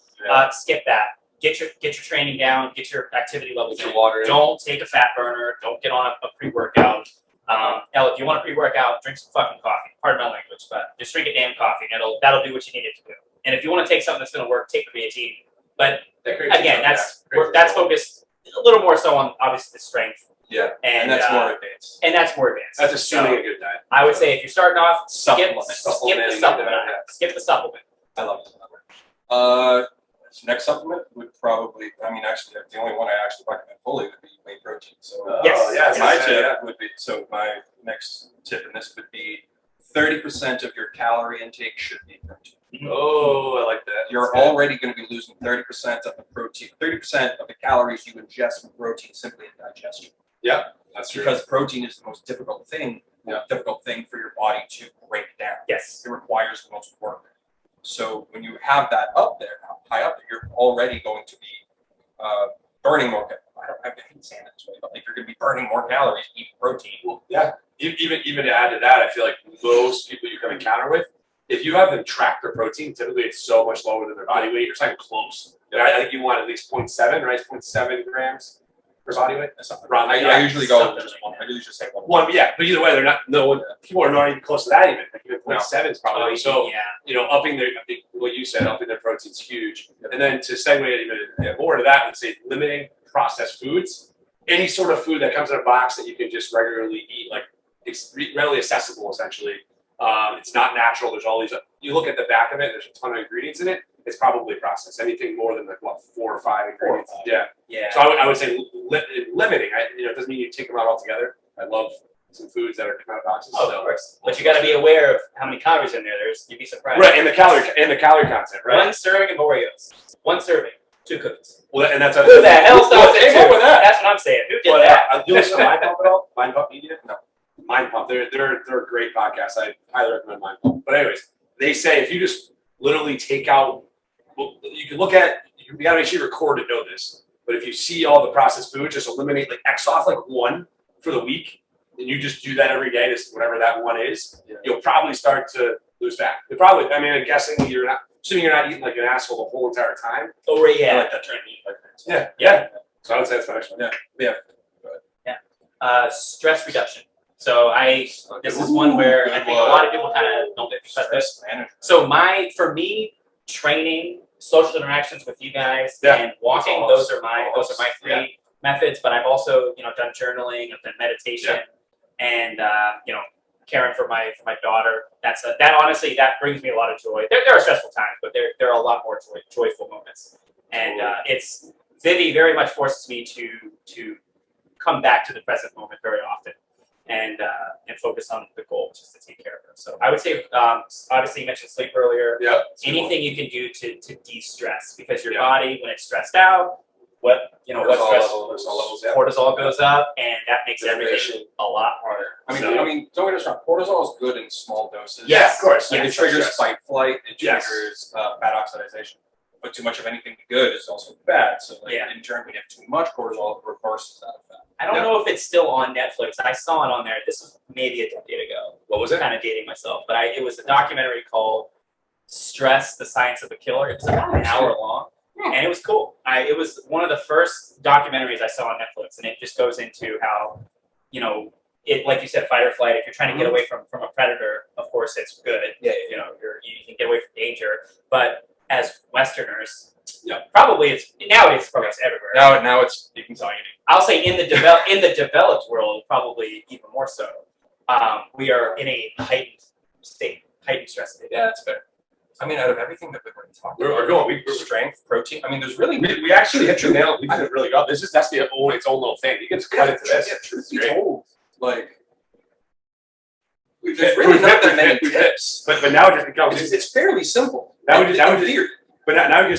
Skip that. Get your training down. Get your activity levels Get your in. water in. Don't take a fat burner. Don't get on a pre-workout. If you want a pre-workout, drink some fucking coffee. Pardon my language, but just drink a damn coffee, and that'll do what you need it to do. And if you want to take something that's going to work, take creatine. But again, that's focused a little more so on obviously the strength. Yeah. And that's more advanced. And that's more advanced. That's assuming So, a good diet. I would say if you're starting off, skip Supplement. the Supplementing supplement. the Skip the supplement. I love it. Next supplement would probably, actually, the only one I actually recommend fully would be whey protein. So, Yes. my yes, tip yeah. would be, so my next tip in this would be 30% of your calorie intake should be protein. Oh, I like that. You're That's good. already going to be losing 30% of the protein, 30% of the calories you ingest from protein simply in digestion. Yeah, that's true. Because protein is the most difficult thing for your body to break down. Yes. It requires the most work. So when you have that up there, high up there, you're already going to be burning more. I hate saying that this way, but like you're going to be burning more calories eating protein. Well, yeah. Even to add to that, I feel like most people you come encounter with, if you have them track their protein, typically it's so much lower than their body weight. You're talking close. I think you want at least 0.7, right? 0.7 grams per body weight. That's something. Around I usually go just one. I usually just say one. One, yeah, but either way, they're not. No one. People are not even close to that. Even like 0.7 is probably so. Upping their. I think what you said, upping their protein's huge. And then to segue even more to that, let's say limiting processed foods. Any sort of food that comes in a box that you can just regularly eat, like it's readily accessible, essentially. It's not natural. There's all these. You look at the back of it. There's a ton of ingredients in it. It's probably processed. Anything more than like 4 or 5 ingredients. Yeah. So I would say limiting. It doesn't mean you take them out altogether. I love some foods that are coming out of boxes. Oh, of course. But you got to be aware of how many calories in there. You'd be surprised. Right, and the calorie content. Right. 1 serving of Oreos. 1 serving. 2 cookies. Well, and that's who the hell started came up with that? That's what I'm saying. Who did that? You listen to Mind Pump at all? Mind Pump Media? No. Mind Pump. They're a great podcast. I highly recommend Mind Pump. But anyways, they say if you just literally take out, you can look at. You got to make sure you record to know this. But if you see all the processed food, just eliminate X off 1 for the week, and you just do that every day. Just whatever that one is, you'll probably start to lose fat. You probably. I mean, I'm guessing you're not. Assuming you're not eating like an asshole the whole entire time. Oh, yeah. I like that trying to eat like that. Yeah. So I would say that's my next one. Yeah. Stress reduction. So this is one where I think a lot of people kind of don't get about this. So for me, training, social interactions with you guys, and walking, those are my 3 methods. But I've also done journaling, I've done meditation, and caring for my daughter. That honestly brings me a lot of joy. There are stressful times, but there are a lot more joyful moments. And Vivi very much forces me to come back to the present moment very often, and focus on the goal, which is to take care of her. So I would say, obviously you mentioned sleep earlier. Yeah. Anything you can do to de-stress, because your body, when it's stressed out, cortisol goes up, and that makes everything a lot harder. I mean, don't get us wrong. Cortisol is good in small doses. Yes, of course. Like it triggers fight, flight. It triggers fat oxidation. But too much of anything good is also bad. So, in turn, when you have too much cortisol, it reverses that effect. I don't know if it's still on Netflix. I saw it on there. This was maybe a decade ago. What was it? Kind of dating myself, but it was a documentary called "Stress: The Science of the Killer." It was about an hour long. And it was cool. It was one of the first documentaries I saw on Netflix, and it just goes into how, like you said, fight or flight. If you're trying to get away from a predator, of course it's good. You can get away from danger. But as Westerners, probably nowadays it's everywhere. Now it's you can tell anything. I'll say in the developed world, probably even more so. We are in a heightened stress state. Yeah, that's fair. I mean, out of everything that we've already talked about, we're going. Strength, protein. I mean, there's really we actually hit the nail. We did it really good. That's its own little thing. You can just cut into this. Yeah, truth be told, there's really not that many tips. But now it just becomes it's fairly simple. Now we just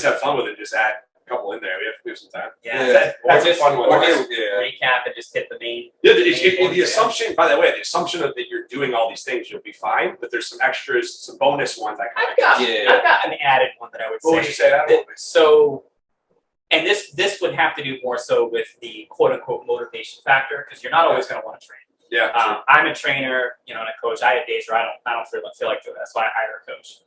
have fun with it. Just add a couple in there. We have some time. That's just fun one. Recap and just hit the main. The assumption, by the way, that you're doing all these things, you'll be fine. But there's some extras, some bonus ones. I've got an added one that I would say. What would you say? So, and this would have to do more so with the quote unquote motivation factor, because you're not always going to want to train. Yeah. I'm a trainer, and a coach. I have days where I don't feel like doing that. That's why I hire a coach.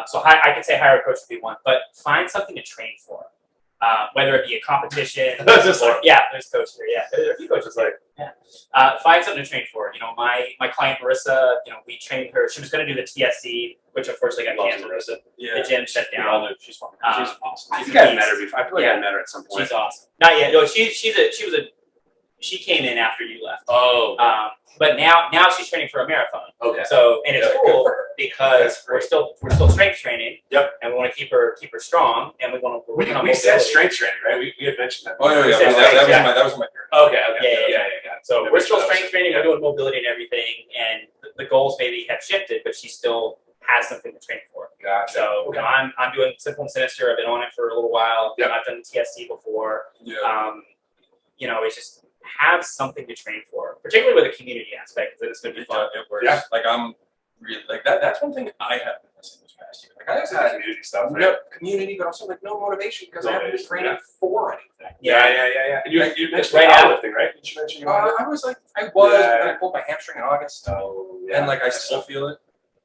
So I could say hire a coach would be one, but find something to train for. Whether it be a competition, there's coach here. There's a few coaches find something to train for. My client Marissa, we trained her. She was going to do the TSC, which unfortunately got canceled. The gym shut down. She's fun. She's awesome. I think I've met her before. I feel like I met her at some point. She's awesome. Not yet. No, she came in after you left. But now she's training for a marathon. Okay. So and it's cool because we're still strength training. Yep. And we want to keep her strong, and we want to. We said strength training, right? We had mentioned that. Oh yeah. That was my theory. Okay. Yeah. So we're still strength training. We're doing mobility and everything, and the goals maybe have shifted, but she still has something to train for. Gotcha. So I'm doing Simple and Sinister. I've been on it for a little while. Yep. I've done the TSC before. Yeah. It's just have something to train for, particularly with a community aspect, because it's going to be fun. I'm really that. That's one thing I have been missing. this past year. Like I just That's had community stuff, right? no community, but also like no motivation because I haven't been training for anything. Yeah. And you mentioned Right powerlifting, right? Did you mention you wanted? I was like, I was, Yeah. but then I pulled my hamstring in August, Oh, and like I still feel it.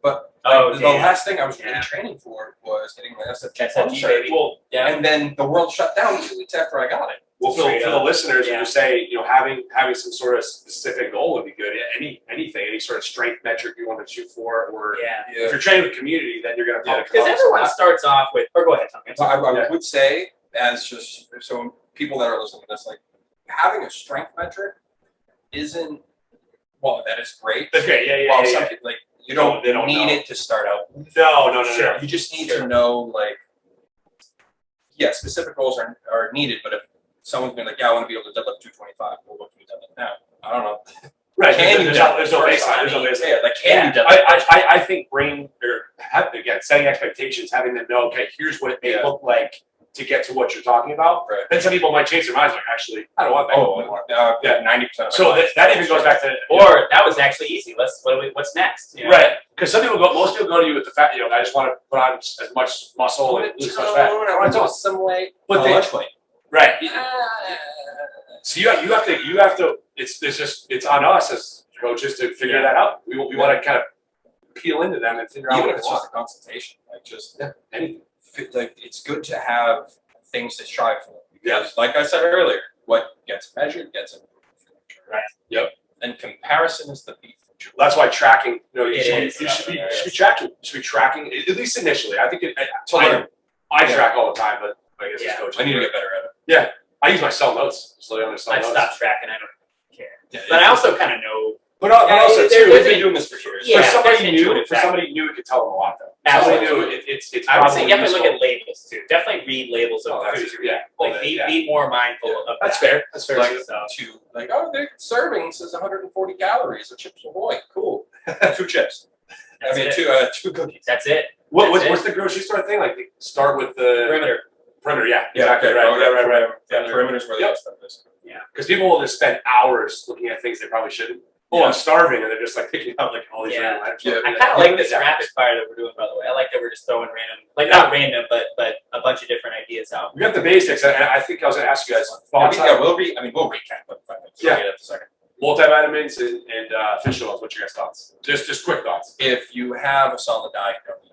But Oh, the damn. last thing I was really Yeah. training for was getting my SFG SFG, baby. Well, Yeah. and then the world shut down 2 weeks after I got it. well, for Straight the up. listeners, Yeah. when you say, having some sort of specific goal would be good. Anything, any sort of strength metric you want to shoot for, or Yeah. if you're training with community, then you're going to probably Because everyone starts off with, or go ahead, Tommy. So I would say, as just so people that are listening to this, like having a strength metric isn't that is great. That's great. Well, some people like you don't They don't need know. it to start out. No. You just need to know specific goals are needed, but if someone's been like, I want to be able to deadlift 225, well, what can you deadlift now? I don't know. Right. Can you deadlift? There's no baseline. There's no baseline. Yeah, like can you deadlift? I think setting expectations, having them know, okay, here's what it may look like to get to what you're talking about. Right. Then some people might change their minds, like, actually, I don't want that goal anymore. 90%. So that even goes back to, Or that was actually easy. What's next? You know? right? Because most people go to you with the fact, I just want to put on as much muscle and lose as much fat. I want to lose some weight. But How much weight? Right. So you have to. It's on us as coaches to figure that out. We want to kind of peel into them and figure out Even what if it's they just want. a consultation, like just Anything. like it's good to have things to strive for because, like I said earlier, what gets measured gets improved. Right. Yep. And comparison is the thief of joy. That's why tracking. You It should be is. tracking. You should be tracking at least initially. I think To learn. I track all the time, but I guess Yeah. as coach, I need to get better at it. I use my cell notes. Slowly on the cell I've notes. stopped tracking. I don't care. Yeah, But I also kind of know. But also there- too, there's We've been an- doing this for years. Yeah, for there's somebody an new, intuitive for factor. somebody new, it could tell them a lot though. Absolutely. Somebody new, it's I would say probably definitely look useful. at labels too. Definitely read labels of Oh, foods. that's- Yeah. Like be more mindful of That's that. fair. That's fair. Like too. So, the serving says 140 calories of Chips Ahoy. Cool. 2 chips. That's it. two cookies. That's it. What's the grocery store thing? Like, they start with the perimeter. Yeah, exactly. Right. Yeah, perimeters where that stuff is. Because people will just spend hours looking at things they probably shouldn't. Oh, I'm starving, and they're just like picking out like all these random items. Yeah. I kind of like this rapid fire that we're doing, by the way. I like that we're just throwing random, not random, but a bunch of different ideas out. We got the basics, and I think I was going to ask you guys thoughts on We'll recap. But Yeah. Get it in a second. multivitamins and fish oils. What's your guys' thoughts? Just quick thoughts. If you have a solid diet, don't eat.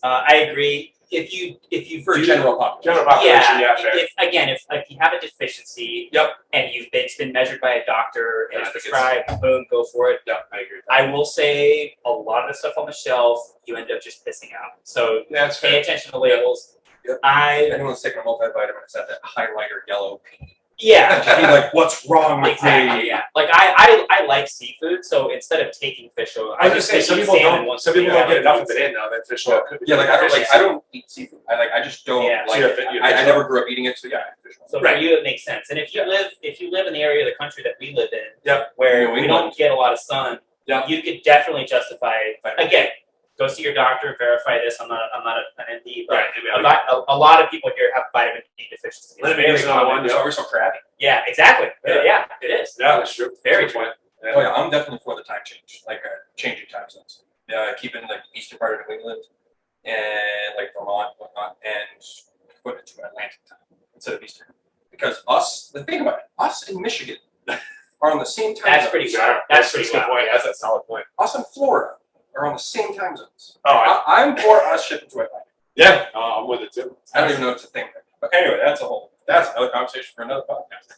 I agree. If you For do, general population. General population, yeah, fair. If you have a deficiency, and it's been measured by a doctor and Yeah, I it's think prescribed, boom, go for it. Yeah, I agree. I will say a lot of the stuff on the shelf, you end up just pissing out. So Yeah, that's pay fair. attention to labels. Yep. If anyone's taking a multivitamin, it's at that highlighter yellow pea. Yeah. Just be like, what's wrong with Exactly. me? Yeah. Like I like seafood, so instead of taking fish oil, I was just saying, some people don't get enough of it in though. That fish oil could be. Yeah, I don't eat seafood. I just don't Yeah. like it. I never grew up eating it, so yeah. Fish oil. So for you, it makes sense. And if you live in the area of the country that we live in, New where we England. don't get a lot of sun, you could definitely justify. Again, go see your doctor, verify this. I'm not an MD, but a lot of people here have vitamin D deficiency. It's Vitamin D is another one. It's always so crabby. Yeah, exactly. Yeah, it is. Yeah, that's true. Very Good point. Oh yeah, I'm definitely for the time change, like changing time zones. Yeah, keeping like the eastern part of New England and like Vermont, and whatnot, and put it to Atlantic time instead of Eastern. Because the thing about it, us in Michigan are on the same time. That's zones. pretty good. That's pretty a good good. point. That's a solid point. Us in Florida are on the same time zones. Oh, I'm for us shipping to Atlantic. yeah, I'm with it too. I don't even know if it's a thing. But anyway, that's another conversation for another podcast.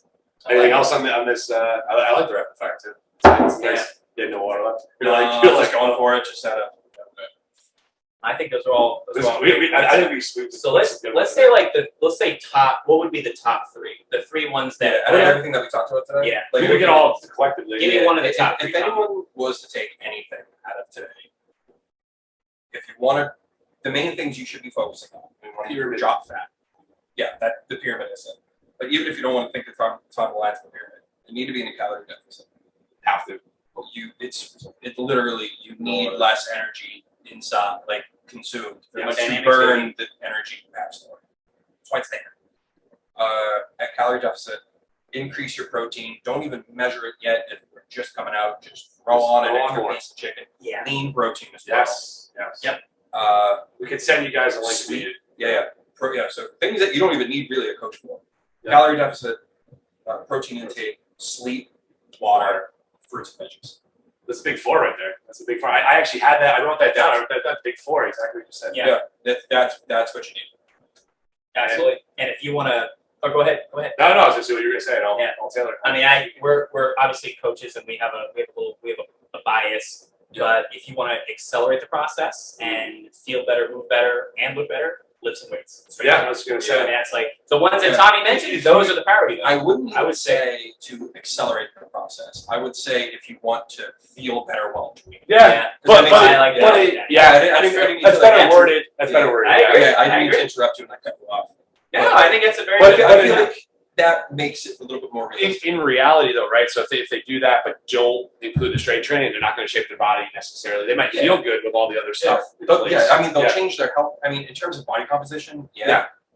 Anything else on this? I like the rapid fire too. It's nice. You had no water left. You're You're just going for it. Just had a. I think those are all. I think we So let's say let's say top. What would be the top three? The three ones that. Out of everything that we talked about today. Yeah. Like we can all collectively. Give me one of the top If three. anyone was to take anything out of today, if you want to, the main things you should be focusing on. You want to drop fat. Yeah, that the pyramid is it. But even if you don't want to think it's on the last of the pyramid, you need to be in a calorie deficit. Have to. It's literally you need less energy inside, like consumed, Yeah, to dynamics burn the energy you have stored. That's why it's there. At calorie deficit, increase your protein. Don't even measure it yet. If we're just coming out, just throw on an extra piece of chicken. Yeah. Lean protein as well. Yes. Yep. We could send you guys a link to Sweet. it. Yeah. So things that you don't even need really a coach for: Yeah. calorie deficit, protein intake, sleep, water, fruits and veggies. That's a big 4 right there. That's a big 4. I actually had that. I wrote that down. I wrote that down. Big 4, exactly what you said. Yeah. That's what you need. Absolutely. And if you want to, go ahead. No, I was just what you were gonna say. I'll tailor. I mean, we're obviously coaches, and we have a bias. Yeah. But if you want to accelerate the process and feel better, move better, and look better, lift some weights. I was gonna say. And that's like the ones that Tommy mentioned. Those are the priority. I would say to accelerate the process. I would say if you want to feel better while doing it. Yeah, but I like that. I didn't that's better worded. That's better worded. I agree. I didn't mean to interrupt you and I cut you off. Yeah, I think that's a very But good I feel like that makes it a little bit more realistic. In reality, though, right? So if they do that but don't include the strength training, they're not going to shape their body necessarily. They might feel good with all the other stuff. But I mean, they'll change their health. I mean, in terms of body composition,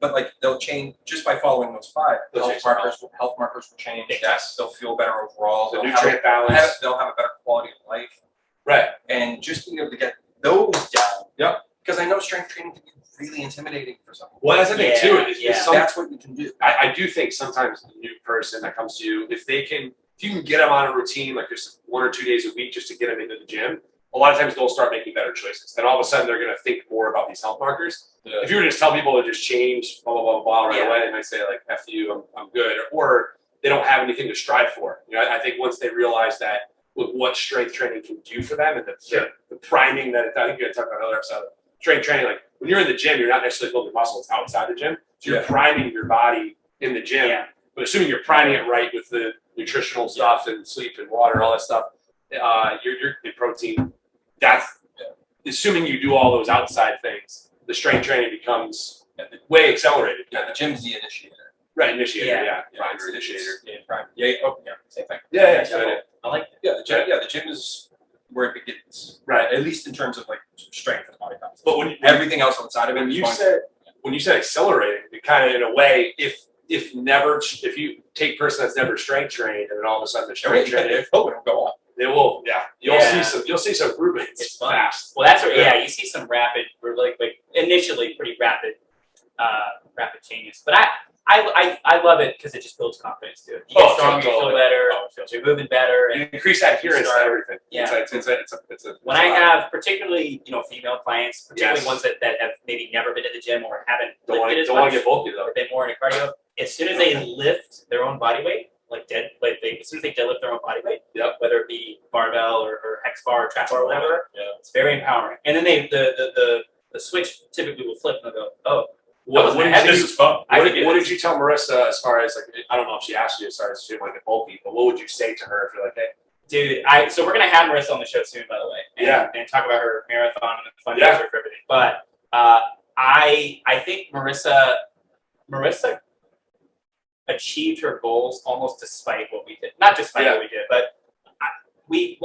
but like they'll change just by following those 5. Health markers will change. Yes. They'll feel better overall. The nutrient balance. They'll have a better quality of life. Right. And just being able to get those down. Yep. Because I know strength training can be really intimidating for some people. Well, that's the thing too. That's what you can do. I do think sometimes the new person that comes to you, if you can get them on a routine, like just 1 or 2 days a week, just to get them into the gym, a lot of times they'll start making better choices. Then all of a sudden they're going to think more about these health markers. Yeah. If you were to just tell people to just change blah blah blah blah right away, they might say like "F you, I'm good," or they don't have anything to strive for. I think once they realize that what strength training can do for them and the priming that I think you're going to talk about another episode. Strength training, like when you're in the gym, you're not necessarily building muscles outside the gym. So you're priming your body in the gym. Yeah. But assuming you're priming it right with the nutritional stuff and sleep and water, all that stuff, your protein, that's assuming you do all those outside things, the strength training becomes way accelerated. Yeah, the gym's the initiator. Right, initiator, Primer, initiator. Primer. Same thing. Yeah. I like that. The gym is where it begins. Right. At least in terms of like strength and body composition. But when everything else outside of it, when you said accelerating, it kind of in a way, if you take person that's never strength trained and then all of a sudden they're strength trained, it'll go up. They will, You'll see some improvements. It's fun. Fast. Well, that's what, you see some rapid, or like initially pretty rapid changes. But I love it because it just builds confidence too. You get stronger, you feel better, you're moving better. You increase adherence to everything. Yeah. It's a when I have particularly, female clients, particularly ones that have maybe never been to the gym or haven't lifted as much, don't want to get bulky though. Or been more into cardio. As soon as they lift their own body weight, as soon as they deadlift their own body weight, whether it be barbell or hex bar or trap bar or whatever, it's very empowering. And then the switch typically will flip and they'll go, oh. This is fun. What did you tell Marissa as far as I don't know if she asked you as far as she might get bulky, but what would you say to her if you're like, hey? Dude, so we're gonna have Marissa on the show soon, by the way, and talk about her marathon and the fundraiser for everything. But I think Marissa achieved her goals almost despite what we did. Not despite what we did, but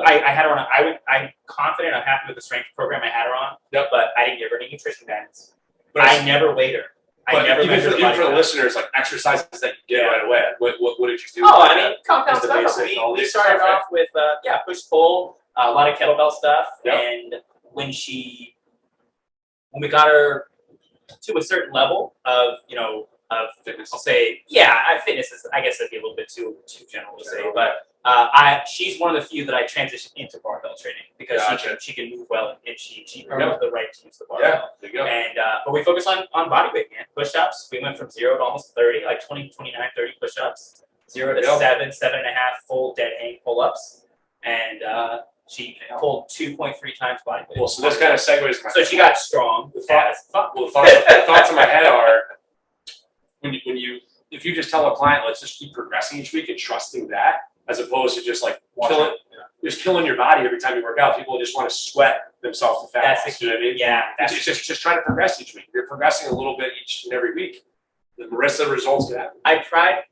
I had her on. I'm confident. I'm happy with the strength program I had her on. Yep. But I didn't give her any nutrition guidance. But I never weighed her. Even for the listeners, like exercises that you get right away. What did you do? Oh, I mean, compound stuff. We started off with push pull, a lot of kettlebell stuff, and when we got her to a certain level of fitness, I'll say fitness is, I guess that'd be a little bit too general to say, but she's one of the few that I transitioned into barbell training because she can move well and she earned the right to use the barbell. Yeah, there you go. And but we focus on body weight, man. Push-ups. We went from 0 to almost 30, like 20, 29, 30 push-ups. 0 to 7, 7.5 full dead hang pull-ups, and she pulled 2.3 times body weight. Well, so this kind of segues. So she got strong. The thoughts in my head are if you just tell a client, let's just keep progressing each week and trusting that, as opposed to just killing your body every time you work out. People just want to sweat themselves to fat. That's loss, the key. You know what I mean? Yeah. It's just try to progress each week. You're progressing a little bit each and every week. The rest of the results can happen.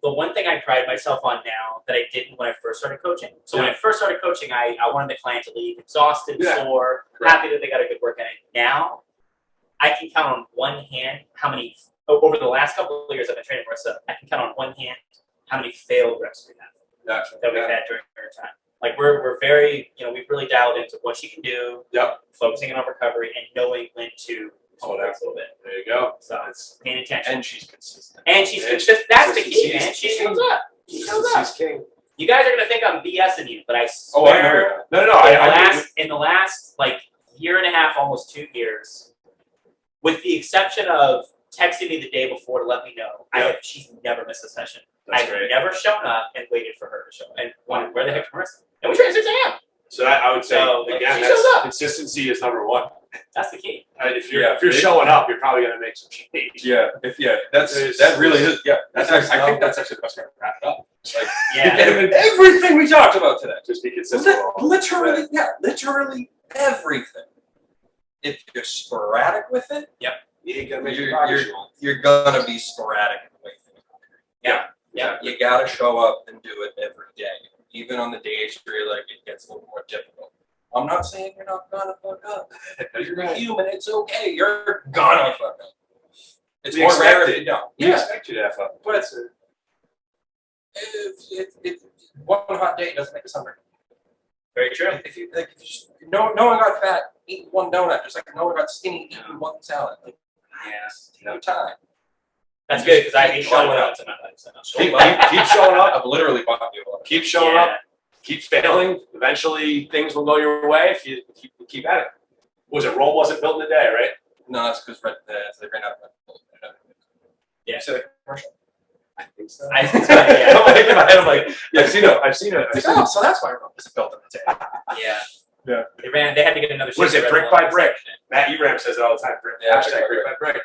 The one thing I pride myself on now that I didn't when I first started coaching. So when I first started coaching, I wanted the client to leave exhausted, sore, happy that they got a good work in it. Now, I can count on one hand how many, over the last couple of years I've been training Marissa, I can count on one hand how many failed reps we have that we've had during our time. Like we're very, we've really dialed into what she can do. Yep. Focusing on recovery and knowing when to slow down a little bit. There you go. So it's paying attention. And she's consistent. And she's consistent. That's the key, man. She shows up. She shows up. She's king. You guys are gonna think I'm BSing you, but I Oh, I swear, know. No. in the last like year and a half, almost 2 years, with the exception of texting me the day before to let me know, she's never missed a session. That's I've great. never shown up and waited for her to show up and wondered where the heck Marissa. And we train at 6 a.m. So I would say So, again, she shows up. consistency is number one. That's the key. If you're showing up, you're probably going to make some change. Yeah, that really is. Yeah, I think that's actually the best way to wrap it up. Like, everything we talked about today. Just be consistent. Literally everything. If you're sporadic with it, You ain't gonna make your progress. you're gonna be sporadic in the way things are. Yeah. You gotta show up and do it every day, even on the days where you're like it gets a little more difficult. I'm not saying you're not gonna fuck up. You're human. It's okay. You're gonna fuck up. It's We more rare expect if it. you don't. We expect you to have fun. But if one hot day doesn't make a summer. Very true. If you no one got fat eating one donut, just like no one got skinny eating one salad. Like, take your time. That's good because I ate Showing one up. in my life. So Keep showing up. I've literally bought you a lot. Keep showing up. Keep failing. Eventually, things will go your way if you keep at it. Was it Rome wasn't built in a day, right? No, that's because they ran out of Yeah. So commercial. I think so. I think so, yeah. I'm like in my head. I'm like, yeah, I've seen it. It's like, oh, so that's why Rome wasn't built in a day. Yeah. Yeah. They had to get another. What is it, shaker brick everyone by else. brick? Matt Ebram says it all the time. Yeah, Hashtag brick by brick.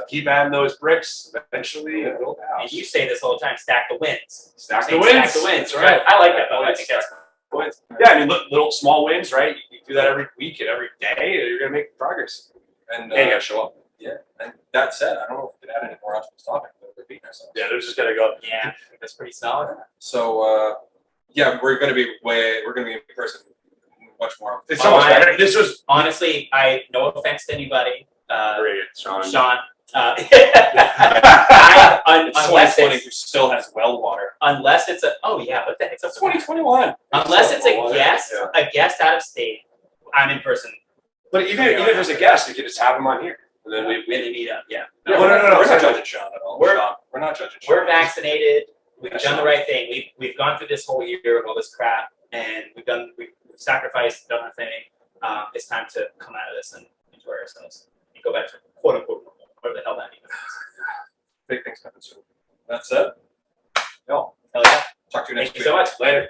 Keep adding those bricks. Eventually, it'll build a And house. you say this all the time. Stack the wins. Stack the Saying wins. Stack the wins. That's right. I like that though. I think that's Wins. Yeah, I mean, little small wins, right? You do that every week and every day, and you're gonna make progress. And And you gotta show up. yeah, and that said, I don't know if we could add any more onto this topic, but we're beating ourselves. Yeah, they're just gonna go. yeah. That's pretty solid. So we're gonna be in person much more. It's so much I- better. This was Honestly, no offense to anybody, great, Sean. Sean. It's Unless 2020 it's who still has well water. what the heck's up? 2021. Unless it's Well, a guest out of state, I'm in person. But even if there's a guest, you can just have him on here, and then we Really meet up. Yeah. No, We're not sorry. judging Sean at all. We're- Sean. We're not judging Sean. We're vaccinated. We've Yeah, done the Sean. right thing. We've gone through this whole year of all this crap, and we've sacrificed, done our thing. It's time to come out of this and enjoy ourselves and go back to quote unquote normal, whatever the hell that means. Big things happen soon. That's it. Hell yeah. Talk to you next Thank you week. so much. later.